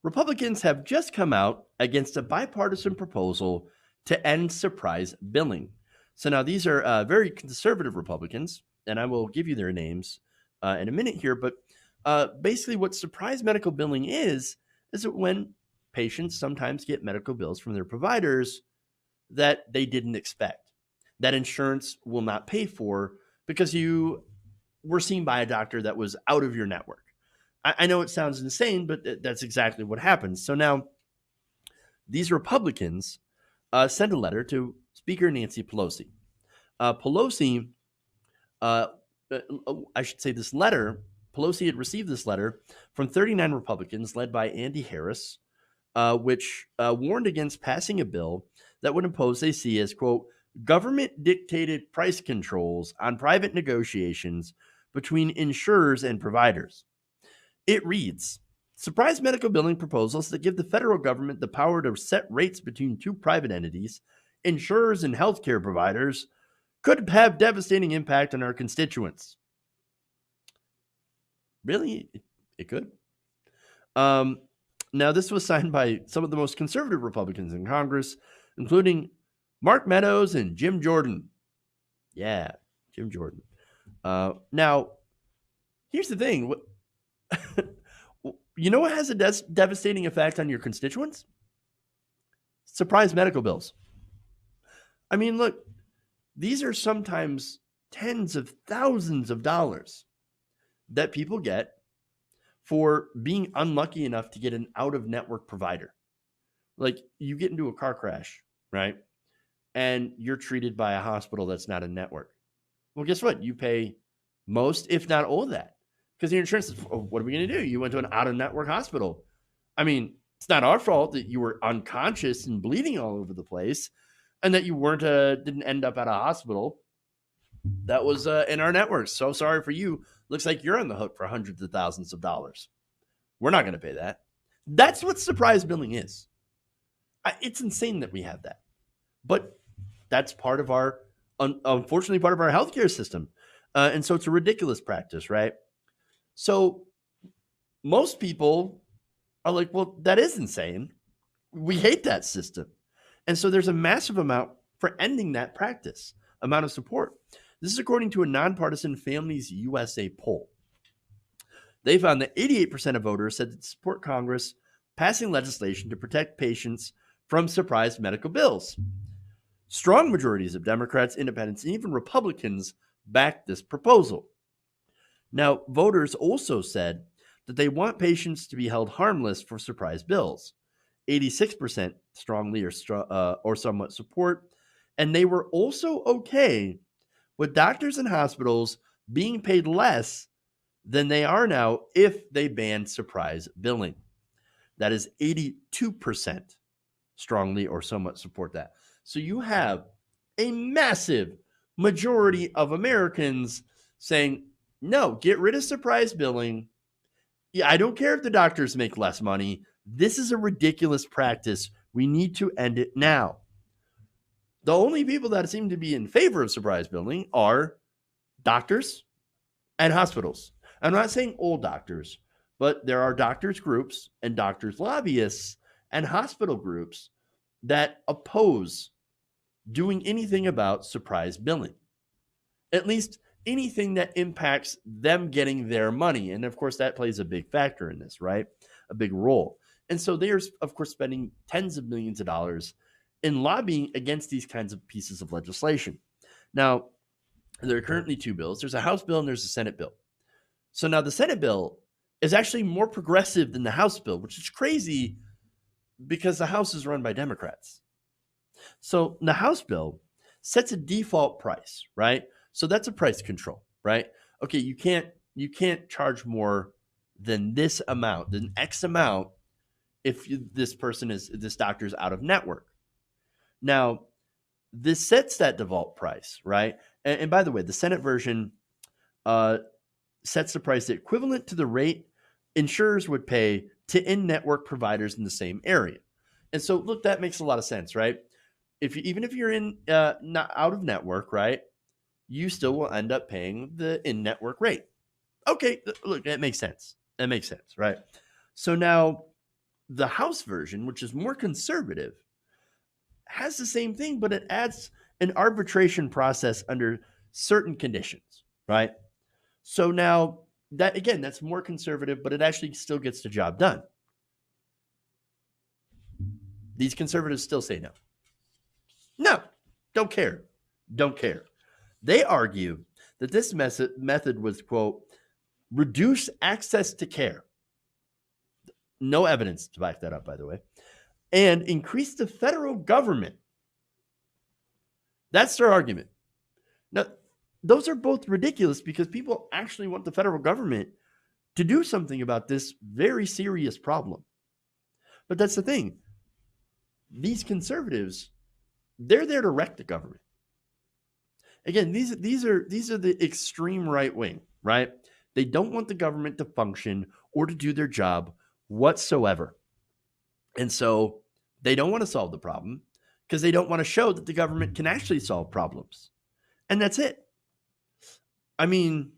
Republicans have just come out against a bipartisan proposal to end surprise billing. So now these are very conservative Republicans, and I will give you their names in a minute here. But basically, what surprise medical billing is that when patients sometimes get medical bills from their providers that they didn't expect, that insurance will not pay for because you were seen by a doctor that was out of your network. I know it sounds insane, but that's exactly what happens. So now these Republicans sent a letter to Speaker Nancy Pelosi. Pelosi, uh, I should say this letter, Pelosi had received this letter from 39 Republicans led by Andy Harris, which warned against passing a bill that would impose, they see as, quote, government dictated price controls on private negotiations between insurers and providers. It reads, surprise medical billing proposals that give the federal government the power to set rates between two private entities, insurers and healthcare providers, could have devastating impact on our constituents. Really? It could. Um, Now, this was signed by some of the most conservative Republicans in Congress, including Mark Meadows and Jim Jordan. Yeah, Jim Jordan. Now, here's the thing. You know what has a devastating effect on your constituents? Surprise medical bills. I mean, look, these are sometimes tens of thousands of dollars that people get for being unlucky enough to get an out of network provider. Like you get into a car crash, right? And you're treated by a hospital that's not a network. Well, guess what? You pay most, if not all of that, because your insurance is, oh, what are we going to do? You went to an out of network hospital. I mean, it's not our fault that you were unconscious and bleeding all over the place and that you didn't end up at a hospital that was in our network. So sorry for you. Looks like you're on the hook for hundreds of thousands of dollars. We're not going to pay that. That's what surprise billing is. It's insane that we have that. But that's part of our, unfortunately, part of our healthcare system. And so it's a ridiculous practice, right? So most people are like, well, that is insane. We hate that system. And so there's a massive amount for ending that practice, amount of support. This is according to a nonpartisan Families USA poll. They found that 88% of voters said to support Congress passing legislation to protect patients from surprise medical bills. Strong majorities of Democrats, independents, and even Republicans backed this proposal. Now, voters also said that they want patients to be held harmless for surprise bills. 86% strongly or somewhat support, and they were also okay with doctors and hospitals being paid less than they are now if they ban surprise billing. That is 82% strongly or somewhat support that. So you have a massive majority of Americans saying, no, get rid of surprise billing. Yeah, I don't care if the doctors make less money. This is a ridiculous practice. We need to end it now. The only people that seem to be in favor of surprise billing are doctors and hospitals. I'm not saying all doctors, but there are doctors groups and doctors lobbyists and hospital groups that oppose doing anything about surprise billing. At least anything that impacts them getting their money. And of course, that plays a big factor in this, right? A big role. And so they're, of course, spending tens of millions of dollars in lobbying against these kinds of pieces of legislation. Now, there are currently two bills. There's a House bill and there's a Senate bill. So now the Senate bill is actually more progressive than the House bill, which is crazy because the House is run by Democrats. So the House bill sets a default price, right? So that's a price control, right? Okay, you can't charge more than this amount, than X amount if this doctor is out of network. Now, this sets that default price, right? And by the way, the Senate version sets the price equivalent to the rate insurers would pay to in-network providers in the same area. And so, look, that makes a lot of sense, right? Even if you're not out of network, right, you still will end up paying the in-network rate. Okay, look, that makes sense. That makes sense, right? So now The House version, which is more conservative, has the same thing, but it adds an arbitration process under certain conditions, right? So now that, again, that's more conservative, but it actually still gets the job done. These conservatives still say no. No, don't care. Don't care. They argue that this method was, quote, reduce access to care. No evidence to back that up, by the way. And increase the federal government. That's their argument. Now, those are both ridiculous because people actually want the federal government to do something about this very serious problem. But that's the thing. These conservatives, they're there to wreck the government. Again, these are the extreme right wing, right? They don't want the government to function or to do their job whatsoever. And so they don't want to solve the problem because they don't want to show that the government can actually solve problems. And that's it. I mean,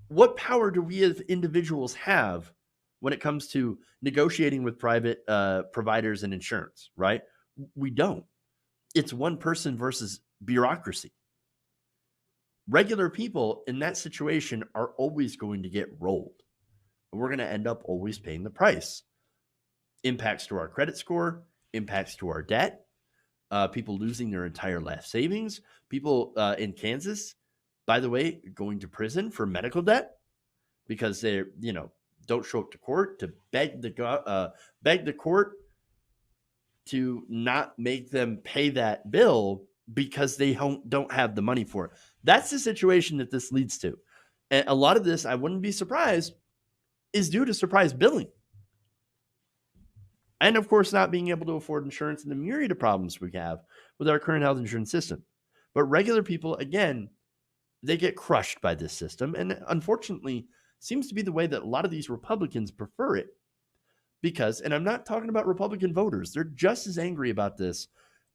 what power do we as individuals have when it comes to negotiating with private providers and insurance, right? We don't. It's one person versus bureaucracy. Regular people in that situation are always going to get rolled. We're going to end up always paying the price. Impacts to our credit score, impacts to our debt, people losing their entire life savings, people in Kansas, by the way, going to prison for medical debt because they, don't show up to court to beg the court to not make them pay that bill because they don't have the money for it. That's the situation that this leads to. And a lot of this, I wouldn't be surprised, is due to surprise billing. And of course, not being able to afford insurance and the myriad of problems we have with our current health insurance system. But regular people, again, they get crushed by this system. And unfortunately, seems to be the way that a lot of these Republicans prefer it. Because, and I'm not talking about Republican voters, they're just as angry about this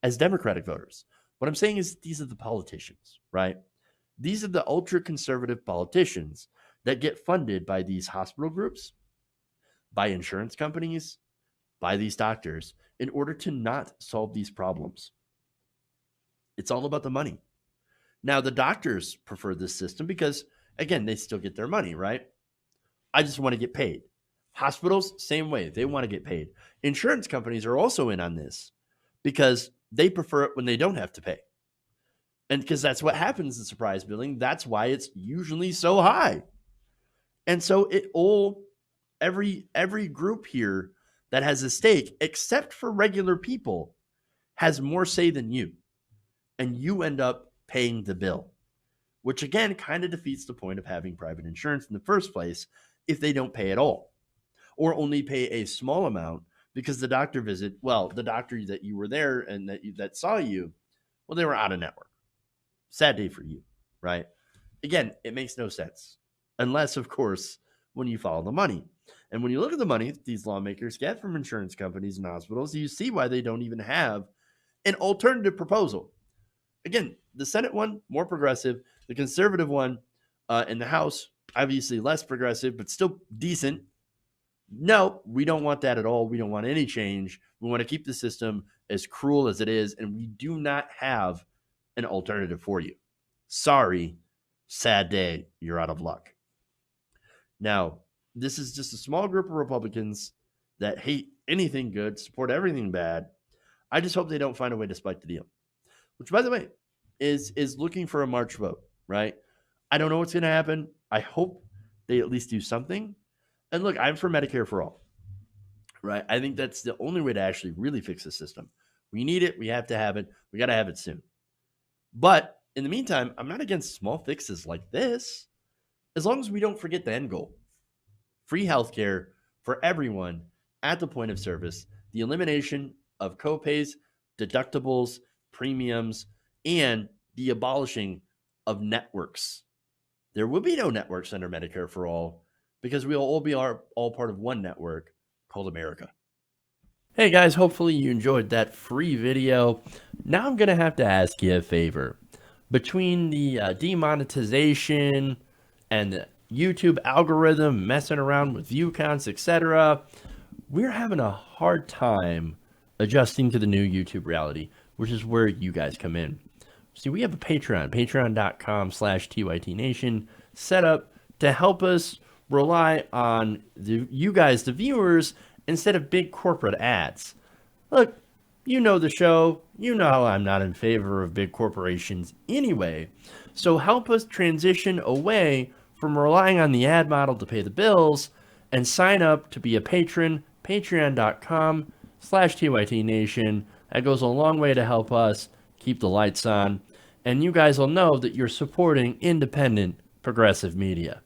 as Democratic voters. What I'm saying is these are the politicians, right? These are the ultra-conservative politicians that get funded by these hospital groups, by insurance companies, by these doctors in order to not solve these problems. It's all about the money. Now, the doctors prefer this system because, again, they still get their money, right? I just want to get paid. Hospitals, same way. They want to get paid. Insurance companies are also in on this because they prefer it when they don't have to pay. And because that's what happens in surprise billing. That's why it's usually so high. And so every group here that has a stake, except for regular people, has more say than you. And you end up paying the bill, which again kind of defeats the point of having private insurance in the first place if they don't pay at all, or only pay a small amount because the doctor visit, well, the doctor that you were there and that saw you, well, they were out of network. Sad day for you, right? Again, it makes no sense unless, of course, when you follow the money. And when you look at the money that these lawmakers get from insurance companies and hospitals, you see why they don't even have an alternative proposal. Again, the Senate one, more progressive. The conservative one in the House, obviously less progressive, but still decent. No, we don't want that at all. We don't want any change. We want to keep the system as cruel as it is, and we do not have an alternative for you. Sorry, sad day, you're out of luck. Now, this is just a small group of Republicans that hate anything good, support everything bad. I just hope they don't find a way to spike the deal, which, by the way, is looking for a March vote, right? I don't know what's going to happen. I hope they at least do something. And look, I'm for Medicare for all, right? I think that's the only way to actually really fix the system. We need it. We have to have it. We got to have it soon. But in the meantime, I'm not against small fixes like this, as long as we don't forget the end goal. Free healthcare for everyone at the point of service, the elimination of copays, deductibles, premiums, and the abolishing of networks. There will be no networks under Medicare for all because we'll all be all part of one network called America. Hey guys, hopefully you enjoyed that free video. Now I'm going to have to ask you a favor. Between the demonetization and the YouTube algorithm messing around with view counts, etc., we're having a hard time adjusting to the new YouTube reality, which is where you guys come in. See, we have a Patreon, patreon.com/TYTNation, set up to help us rely on you guys, the viewers, instead of big corporate ads. Look, you know the show. You know I'm not in favor of big corporations anyway. So help us transition away from relying on the ad model to pay the bills and sign up to be a patron, patreon.com/TYTNation. That goes a long way to help us keep the lights on. And you guys will know that you're supporting independent progressive media.